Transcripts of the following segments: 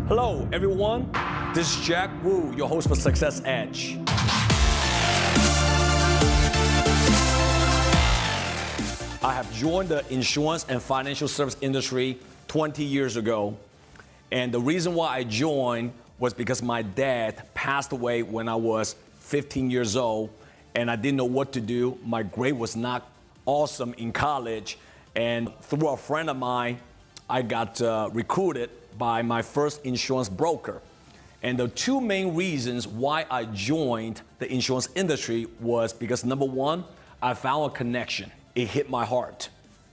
Hello, everyone. This is Jack Wu, your host for Success Edge. I have joined the insurance and financial service industry 20 years ago. And the reason why I joined was because my dad passed away when I was 15 years old, and I didn't know what to do. My grade was not awesome in college, and through a friend of mine, I got recruited by my first insurance broker. And the two main reasons why I joined the insurance industry was because, number one, I found a connection. It hit my heart.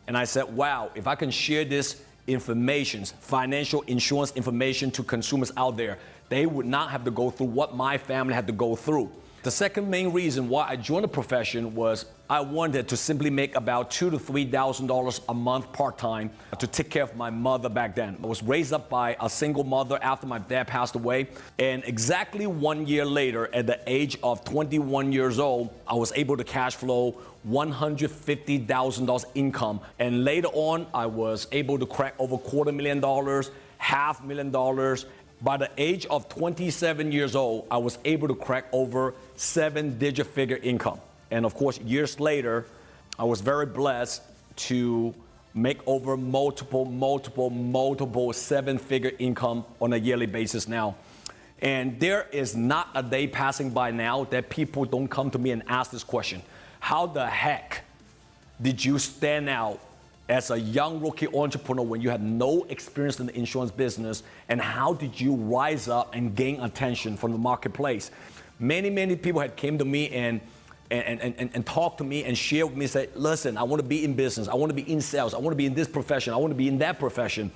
And I said, wow, if I can share this information, financial insurance information to consumers out there, they would not have to go through what my family had to go through. The second main reason why I joined the profession was I wanted to simply make about $2,000 to $3,000 a month part-time to take care of my mother back then. I was raised up by a single mother after my dad passed away, and exactly 1 year later, at the age of 21 years old, I was able to cash flow $150,000 income, and later on, I was able to crack over $250,000, $500,000. By the age of 27 years old, I was able to crack over 7-digit figure income. And of course, years later, I was very blessed to make over multiple 7-figure income on a yearly basis now. And there is not a day passing by now that people don't come to me and ask this question: how the heck did you stand out as a young rookie entrepreneur when you had no experience in the insurance business, and how did you rise up and gain attention from the marketplace? Many people had came to me and talked to me and shared with me, said, listen, I want to be in business, I want to be in sales, I want to be in this profession, I want to be in that profession,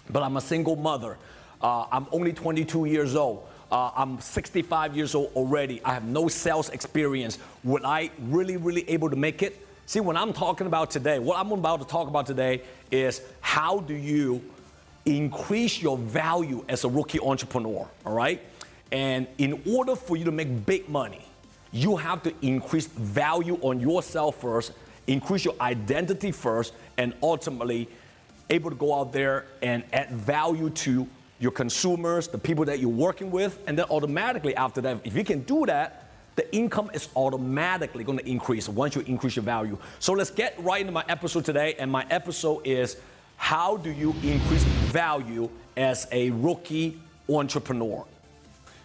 but I'm a single mother. I'm only 22 years old. I'm 65 years old already. I have no sales experience. Would I really able to make it? See, what I'm talking about today, what I'm about to talk about today is how do you increase your value as a rookie entrepreneur, all right? And in order for you to make big money, you have to increase value on yourself first, increase your identity first, and ultimately able to go out there and add value to your consumers, the people that you're working with, and then automatically after that, if you can do that, the income is automatically going to increase once you increase your value. So let's get right into my episode today. And my episode is, how do you increase value as a rookie entrepreneur?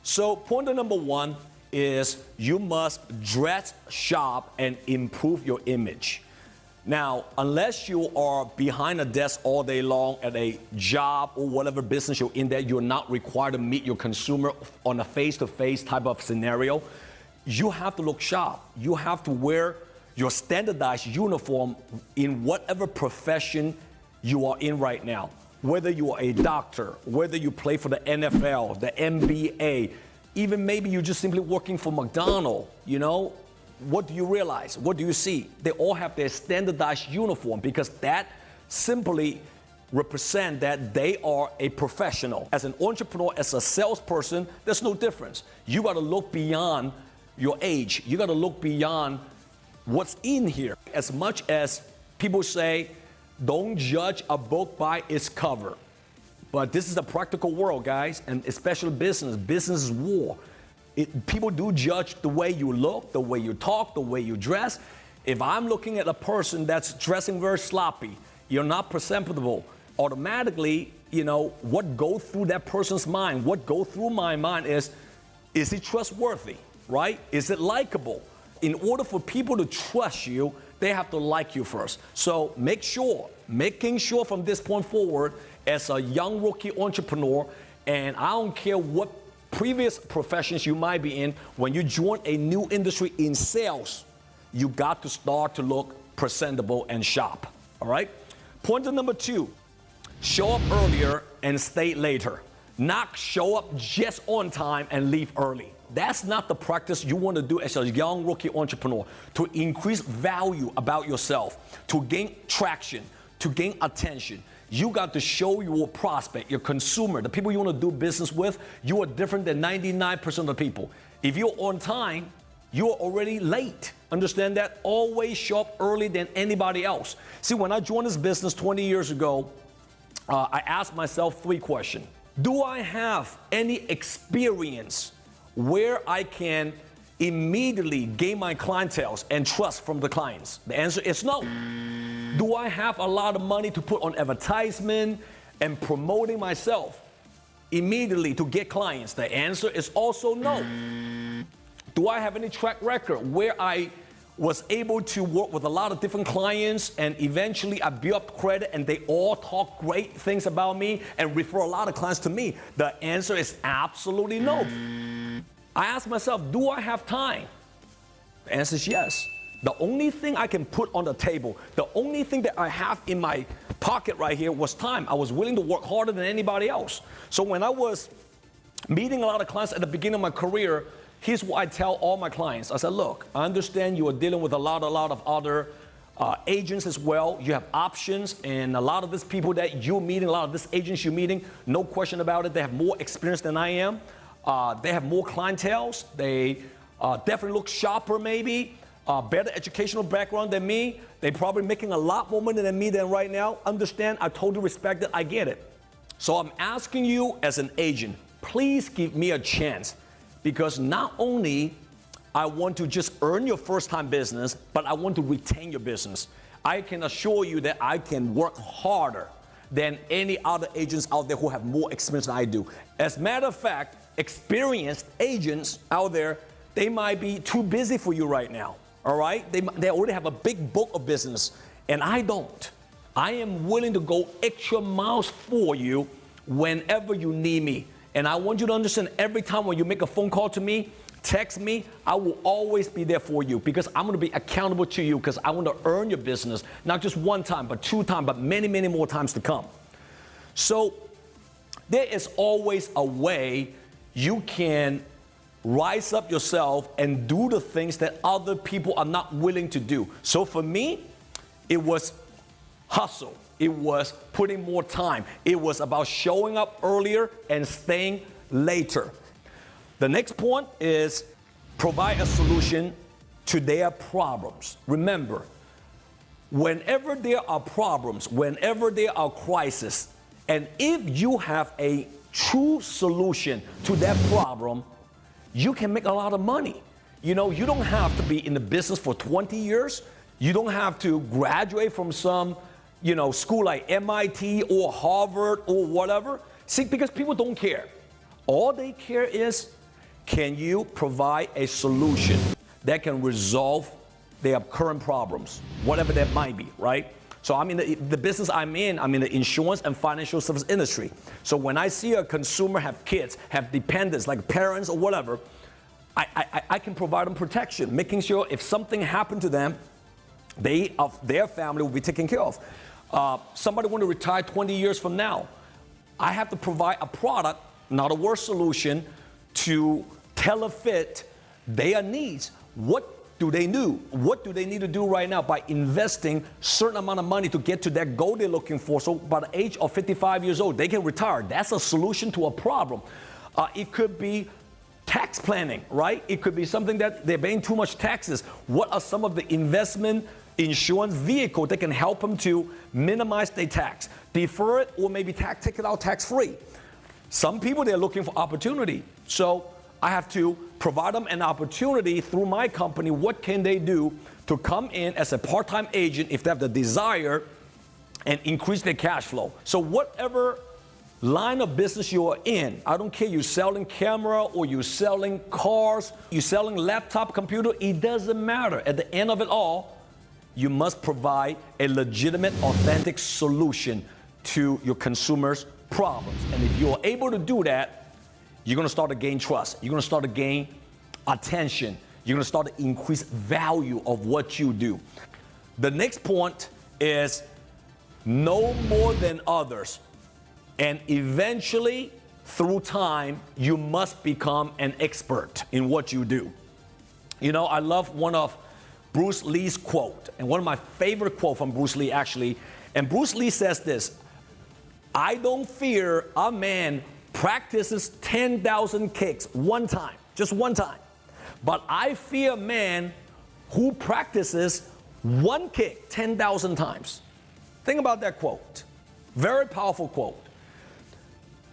So point number one is you must dress sharp and improve your image. Now, unless you are behind a desk all day long at a job or whatever business you're in, that you're not required to meet your consumer on a face-to-face type of scenario, you have to look sharp. You have to wear your standardized uniform in whatever profession you are in right now. Whether you are a doctor, whether you play for the NFL, the NBA, even maybe you're just simply working for McDonald's, you know, what do you realize? What do you see? They all have their standardized uniform because that simply represent that they are a professional. As an entrepreneur, as a salesperson, there's no difference. You got to look beyond your age. You got to look beyond what's in here. As much as people say, don't judge a book by its cover. But this is a practical world, guys, and especially business. Business is war. People do judge the way you look, the way you talk, the way you dress. If I'm looking at a person that's dressing very sloppy, you're not presentable, automatically, you know, what goes through that person's mind, what goes through my mind is he trustworthy? Right? Is it likable? In order for people to trust you, they have to like you first. So making sure from this point forward, as a young rookie entrepreneur, and I don't care what previous professions you might be in, when you join a new industry in sales, you got to start to look presentable and sharp. All right? Point number two, show up earlier and stay later. Not show up just on time and leave early. That's not the practice you want to do as a young rookie entrepreneur. To increase value about yourself, to gain traction, to gain attention, you got to show your prospect, your consumer, the people you want to do business with, you are different than 99% of the people. If you're on time, you're already late. Understand that? Always show up early than anybody else. See, when I joined this business 20 years ago, I asked myself 3 questions. Do I have any experience where I can immediately gain my clientele and trust from the clients? The answer is no. Do I have a lot of money to put on advertisement and promoting myself immediately to get clients? The answer is also no. Do I have any track record where I was able to work with a lot of different clients and eventually I built up credit and they all talk great things about me and refer a lot of clients to me? The answer is absolutely no. I asked myself, do I have time? The answer is yes. The only thing I can put on the table, the only thing that I have in my pocket right here was time. I was willing to work harder than anybody else. So when I was meeting a lot of clients at the beginning of my career, here's what I tell all my clients. I said, look, I understand you are dealing with a lot of other agents as well. You have options, and a lot of these people that you're meeting, a lot of these agents you're meeting, no question about it, they have more experience than I am. They have more clientele. They definitely look sharper maybe, better educational background than me. They're probably making a lot more money than me than right now. Understand, I totally respect it, I get it. So I'm asking you as an agent, please give me a chance. Because not only I want to just earn your first time business, but I want to retain your business. I can assure you that I can work harder than any other agents out there who have more experience than I do. As a matter of fact, experienced agents out there, they might be too busy for you right now, all right? They already have a big book of business, and I don't. I am willing to go extra miles for you whenever you need me. And I want you to understand, every time when you make a phone call to me, text me, I will always be there for you because I'm going to be accountable to you because I want to earn your business, not just one time, but 2 times, but many, many more times to come. So there is always a way you can rise up yourself and do the things that other people are not willing to do. So for me, it was hustle. It was putting more time. It was about showing up earlier and staying later. The next point is provide a solution to their problems. Remember, whenever there are problems, whenever there are crises, and if you have a true solution to that problem, you can make a lot of money. You know, you don't have to be in the business for 20 years. You don't have to graduate from some school like MIT or Harvard or whatever. See, because people don't care. All they care is, can you provide a solution that can resolve their current problems, whatever that might be, right? So I'm in the business I'm in the insurance and financial service industry. So when I see a consumer have kids, have dependents like parents or whatever, I can provide them protection, making sure if something happened to them, their family will be taken care of. Somebody want to retire 20 years from now. I have to provide a product, not a worse solution, to tailor fit their needs. What do they do? What do they need to do right now by investing certain amount of money to get to that goal they're looking for? So by the age of 55 years old, they can retire. That's a solution to a problem. It could be tax planning, right? It could be something that they're paying too much taxes. What are some of the investment insurance vehicles that can help them to minimize their tax, defer it, or maybe take it out tax-free? Some people, they're looking for opportunity. So I have to provide them an opportunity through my company. What can they do to come in as a part-time agent if they have the desire and increase their cash flow? So whatever line of business you are in, I don't care, you're selling camera or you're selling cars, you're selling laptop, computer, it doesn't matter. At the end of it all, you must provide a legitimate, authentic solution to your consumers' problems. And if you're able to do that, you're going to start to gain trust. You're going to start to gain attention. You're going to start to increase value of what you do. The next point is know more than others. And eventually, through time, you must become an expert in what you do. You know, I love one of Bruce Lee's quote, and one of my favorite quotes from Bruce Lee actually. And Bruce Lee says this: I don't fear a man practices 10,000 kicks one time, just one time. But I fear a man who practices one kick 10,000 times. Think about that quote. Very powerful quote.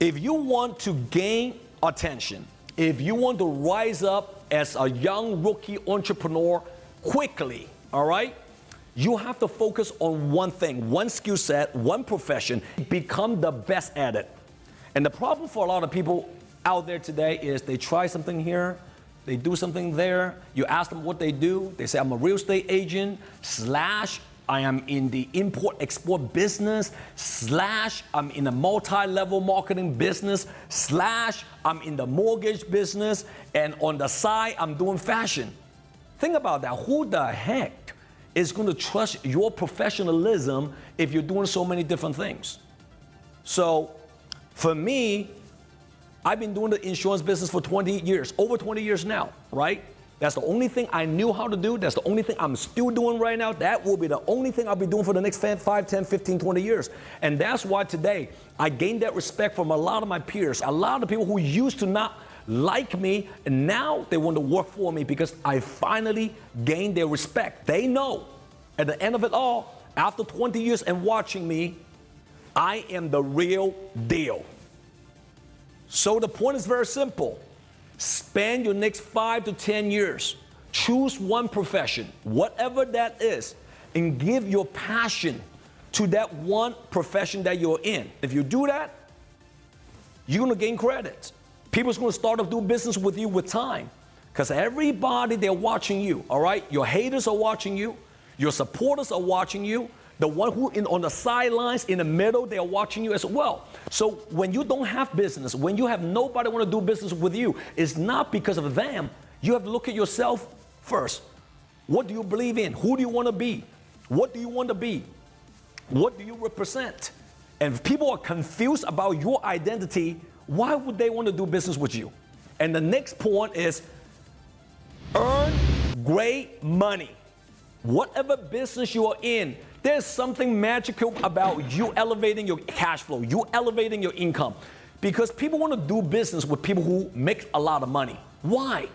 If you want to gain attention, if you want to rise up as a young rookie entrepreneur quickly, all right, you have to focus on one thing, one skill set, one profession, become the best at it. And the problem for a lot of people out there today is they try something here, they do something there, you ask them what they do, they say, I'm a real estate agent, / I am in the import-export business, / I'm in a multi-level marketing business, / I'm in the mortgage business, and on the side, I'm doing fashion. Think about that. Who the heck is going to trust your professionalism if you're doing so many different things? So, for me, I've been doing the insurance business for 20 years, over 20 years now, right? That's the only thing I knew how to do. That's the only thing I'm still doing right now. That will be the only thing I'll be doing for the next 5, 10, 15, 20 years. And that's why today I gained that respect from a lot of my peers, a lot of people who used to not like me, and now they want to work for me because I finally gained their respect. They know at the end of it all, after 20 years and watching me, I am the real deal. So the point is very simple. Spend your next 5 to 10 years. Choose one profession, whatever that is, and give your passion to that one profession that you're in. If you do that, you're gonna gain credit. People's gonna start to do business with you with time. Because everybody, they're watching you, all right? Your haters are watching you. Your supporters are watching you. The one who on the sidelines, in the middle, they are watching you as well. So when you don't have business, when you have nobody want to do business with you, it's not because of them. You have to look at yourself first. What do you believe in? Who do you want to be? What do you want to be? What do you represent? And if people are confused about your identity, why would they want to do business with you? And the next point is earn great money. Whatever business you are in, there's something magical about you elevating your cash flow, you elevating your income. Because people want to do business with people who make a lot of money. Why?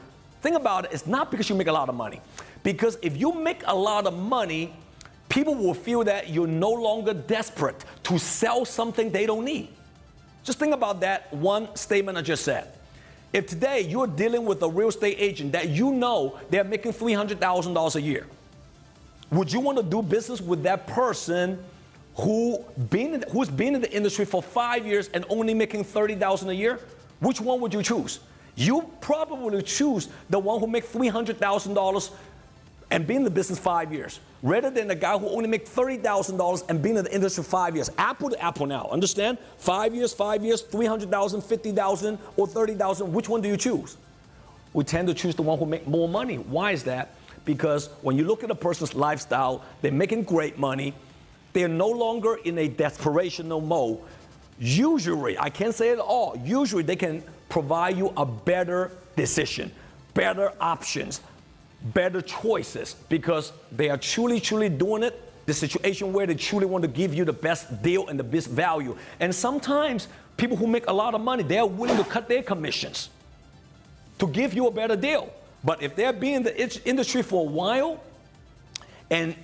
Think about it, it's not because you make a lot of money. Because if you make a lot of money, people will feel that you're no longer desperate to sell something they don't need. Just think about that one statement I just said. If today you're dealing with a real estate agent that you know they're making $300,000 a year, would you want to do business with that person who's been in the industry for 5 years and only making $30,000 a year? Which one would you choose? You probably choose the one who makes $300,000 and been in the business 5 years, rather than the guy who only makes $30,000 and been in the industry 5 years. Apple to apple now, understand? 5 years, 300,000, 50,000, or 30,000. Which one do you choose? We tend to choose the one who makes more money. Why is that? Because when you look at a person's lifestyle, they're making great money. They're no longer in a desperational mode. Usually, I can't say it all, usually they can provide you a better decision, better options, better choices, because they are truly doing it, the situation where they truly want to give you the best deal and the best value. And sometimes people who make a lot of money, they are willing to cut their commissions to give you a better deal. But if they're being in the industry for a while and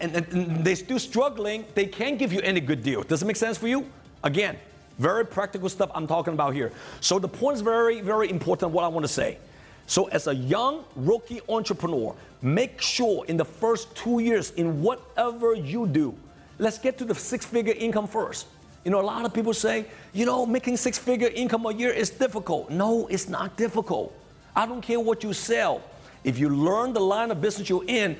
they're still struggling, they can't give you any good deal. Does it make sense for you? Again, very practical stuff I'm talking about here. So the point is very, very important, what I want to say. So as a young rookie entrepreneur, make sure in the first 2 years in whatever you do, let's get to the six-figure income first. You know, a lot of people say, you know, making six-figure income a year is difficult. No, it's not difficult. I don't care what you sell. If you learn the line of business you're in,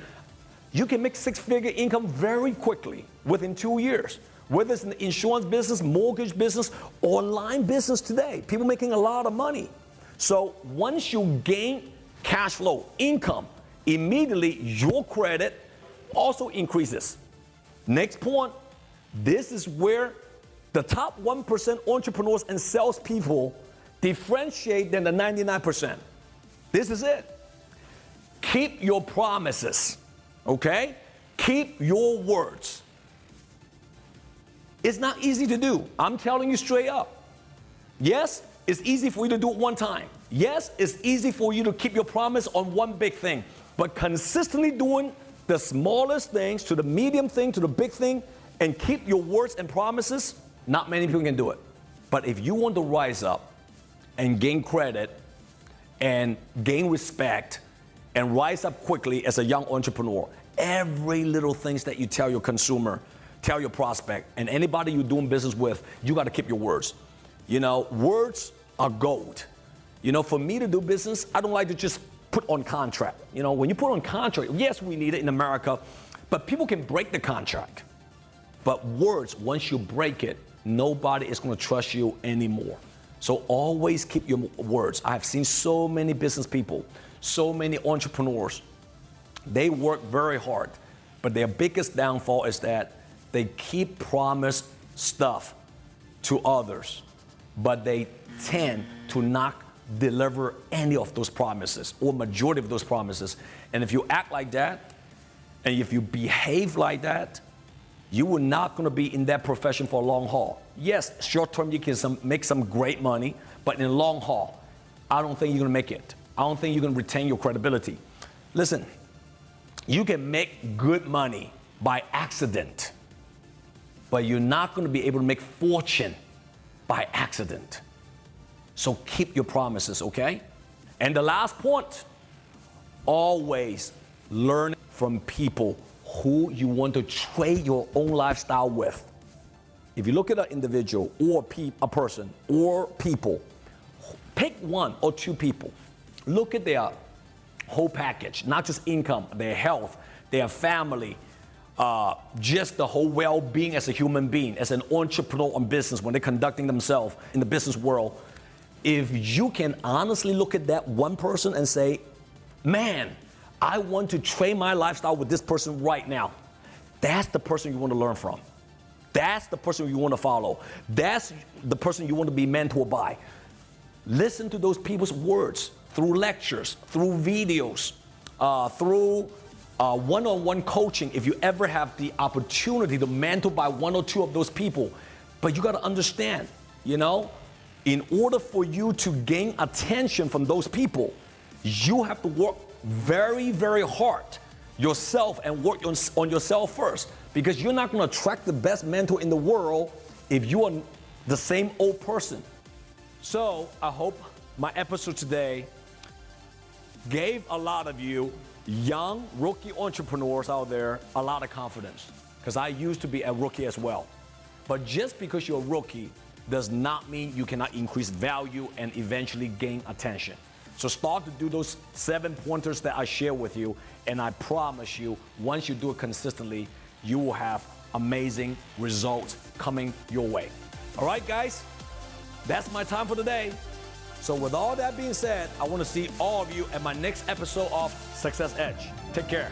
you can make six-figure income very quickly, within 2 years. Whether it's in the insurance business, mortgage business, online business today, people making a lot of money. So once you gain cash flow, income, immediately your credit also increases. Next point, this is where the top 1% entrepreneurs and salespeople differentiate than the 99%. This is it. Keep your promises, okay? Keep your words. It's not easy to do. I'm telling you straight up. Yes, it's easy for you to do it one time. Yes, it's easy for you to keep your promise on one big thing. But consistently doing the smallest things to the medium thing to the big thing and keep your words and promises, not many people can do it. But if you want to rise up and gain credit and gain respect and rise up quickly as a young entrepreneur, every little things that you tell your consumer, tell your prospect, and anybody you're doing business with, you got to keep your words. You know, words are gold. You know, for me to do business, I don't like to just put on contract. You know, when you put on contract, yes, we need it in America, but people can break the contract. But words, once you break it, nobody is going to trust you anymore. So always keep your words. I've seen so many business people, so many entrepreneurs. They work very hard, but their biggest downfall is that they keep promise stuff to others, but they tend to not deliver any of those promises or majority of those promises. And if you act like that, and if you behave like that, you are not going to be in that profession for a long haul. Yes, short term you can make some great money, but in the long haul, I don't think you're going to make it. I don't think you're going to retain your credibility. Listen, you can make good money by accident, but you're not going to be able to make fortune by accident. So keep your promises, okay? And the last point, always learn from people who you want to trade your own lifestyle with. If you look at an individual or a person or people, pick one or two people. Look at their whole package, not just income, their health, their family, just the whole well-being as a human being, as an entrepreneur on business, when they're conducting themselves in the business world. If you can honestly look at that one person and say, man, I want to trade my lifestyle with this person right now. That's the person you want to learn from. That's the person you want to follow. That's the person you want to be mentored by. Listen to those people's words through lectures, through videos, through one-on-one coaching, if you ever have the opportunity to mentor by one or two of those people. But you got to understand, you know, in order for you to gain attention from those people, you have to work very, very hard yourself and work on yourself first, because you're not going to attract the best mentor in the world if you are the same old person. So I hope my episode today gave a lot of you young rookie entrepreneurs out there a lot of confidence, because I used to be a rookie as well. But just because you're a rookie does not mean you cannot increase value and eventually gain attention. So start to do those 7 pointers that I share with you, and I promise you, once you do it consistently, you will have amazing results coming your way. All right, guys, that's my time for today. So with all that being said, I want to see all of you at my next episode of Success Edge. Take care.